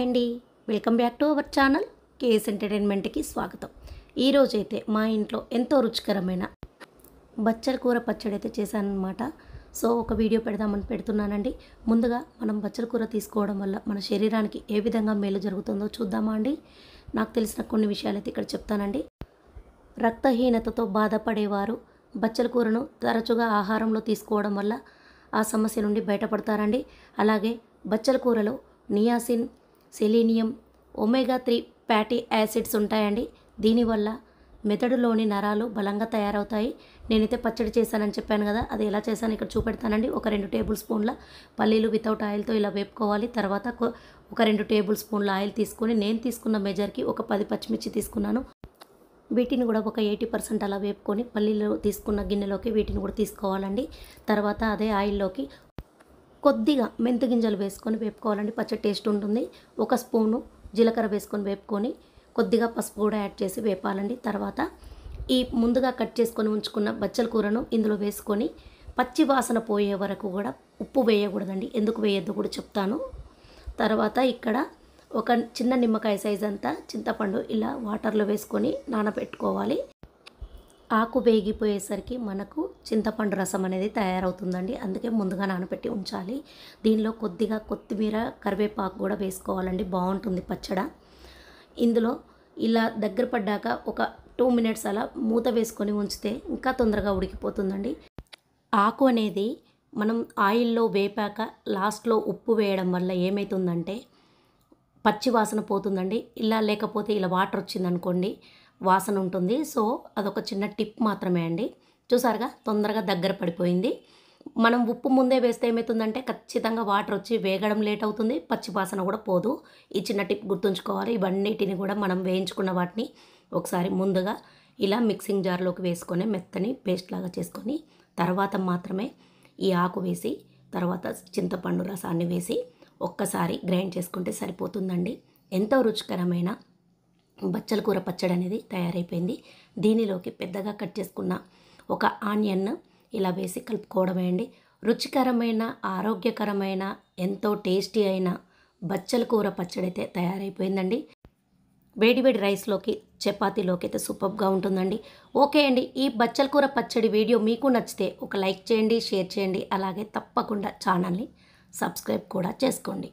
Hi అండి, welcome back to our channel KS ఎంటర్టైన్మెంట్కి స్వాగతం. ఈరోజైతే మా ఇంట్లో ఎంతో రుచికరమైన బచ్చల కూర పచ్చడి అయితే చేశానన్నమాట. సో ఒక వీడియో పెడదామని పెడుతున్నానండి. ముందుగా మనం బచ్చల కూర తీసుకోవడం వల్ల మన శరీరానికి ఏ విధంగా మేలు జరుగుతుందో చూద్దామా అండి. నాకు తెలిసిన కొన్ని విషయాలు అయితే ఇక్కడ చెప్తానండి. రక్తహీనతతో బాధపడేవారు బచ్చల కూరను తరచుగా ఆహారంలో తీసుకోవడం వల్ల ఆ సమస్య నుండి బయటపడతారండి. అలాగే బచ్చల కూరలో niacin, selenium, omega 3 fatty acids ఉంటాయండి. దీనివల్ల మెదడులోని నరాలు బలంగా తయారవుతాయి. నేనైతే పచ్చడి చేశానని చెప్పాను కదా, అది ఎలా చేశాను ఇక్కడ చూపెడతానండి. ఒక 2 టేబుల్ స్పూన్ల పల్లీలు వితౌట్ ఆయిల్తో ఇలా వేపుకోవాలి. తర్వాత ఒక 2 టేబుల్ స్పూన్ల ఆయిల్ తీసుకొని నేను తీసుకున్న మెజర్కి ఒక 10 పచ్చిమిర్చి తీసుకున్నాను. వీటిని కూడా ఒక 80% అలా వేపుకొని పల్లీలు తీసుకున్న గిన్నెలోకి వీటిని కూడా తీసుకోవాలండి. తర్వాత అదే ఆయిల్లోకి కొద్దిగా మెంతి గింజలు వేసుకొని వేపుకోవాలండి. పచ్చడి టేస్ట్ ఉంటుంది. ఒక స్పూను జీలకర్ర వేసుకొని వేపుకొని కొద్దిగా పసుపు కూడా యాడ్ చేసి వేపాలండి. తర్వాత ఈ ముందుగా కట్ చేసుకొని ఉంచుకున్న బచ్చల కూరను ఇందులో వేసుకొని పచ్చి వాసన పోయే వరకు కూడా ఉప్పు వేయకూడదండి. ఎందుకు వేయొద్దో కూడా చెప్తాను. తర్వాత ఇక్కడ ఒక చిన్న నిమ్మకాయ సైజ్ అంతా చింతపండు ఇలా వాటర్లో వేసుకొని నానబెట్టుకోవాలి. ఆకు వేగిపోయేసరికి మనకు చింతపండు రసం అనేది తయారవుతుందండి. అందుకే ముందుగా నానబెట్టి ఉంచాలి. దీనిలో కొద్దిగా కొత్తిమీర, కరివేపాకు కూడా వేసుకోవాలండి. బాగుంటుంది పచ్చడి. ఇందులో ఇలా దగ్గర పడ్డాక ఒక 2 మినిట్స్ అలా మూత వేసుకొని ఉంచితే ఇంకా తొందరగా ఉడికిపోతుందండి. ఆకు అనేది మనం ఆయిల్లో వేపాక లాస్ట్లో ఉప్పు వేయడం వల్ల ఏమవుతుందంటే పచ్చి వాసన పోతుందండి. ఇలా లేకపోతే ఇలా వాటర్ వచ్చిందనుకోండి వాసన ఉంటుంది. సో అదొక చిన్న టిప్ మాత్రమే అండి. చూసారుగా తొందరగా దగ్గర పడిపోయింది. మనం ఉప్పు ముందే వేస్తే ఏమవుతుందంటే ఖచ్చితంగా వాటర్ వచ్చి వేగడం లేట్ అవుతుంది, పచ్చి వాసన కూడా పోదు. ఈ చిన్న టిప్ గుర్తుంచుకోవాలి. ఇవన్నిటిని కూడా మనం వేయించుకున్న వాటిని ఒకసారి ముందుగా ఇలా మిక్సింగ్ జార్లోకి వేసుకొని మెత్తని పేస్ట్ లాగా చేసుకొని తర్వాత మాత్రమే ఈ ఆకు వేసి తర్వాత చింతపండు రసాన్ని వేసి ఒక్కసారి గ్రైండ్ చేసుకుంటే సరిపోతుందండి. ఎంతో రుచికరమైన బచ్చల కూర పచ్చడి అనేది తయారైపోయింది. దీనిలోకి పెద్దగా కట్ చేసుకున్న ఒక ఆనియన్ ఇలా వేసి కలుపుకోవడమే అండి. రుచికరమైన, ఆరోగ్యకరమైన, ఎంతో టేస్టీ అయిన బచ్చల కూర పచ్చడి అయితే తయారైపోయిందండి. వేడివేడి రైస్లోకి, చపాతీలోకి అయితే సూపర్గా ఉంటుందండి. ఓకే అండి, ఈ బచ్చల కూర పచ్చడి వీడియో మీకు నచ్చితే ఒక లైక్ చేయండి, షేర్ చేయండి. అలాగే తప్పకుండా ఛానల్ని సబ్స్క్రైబ్ కూడా చేసుకోండి.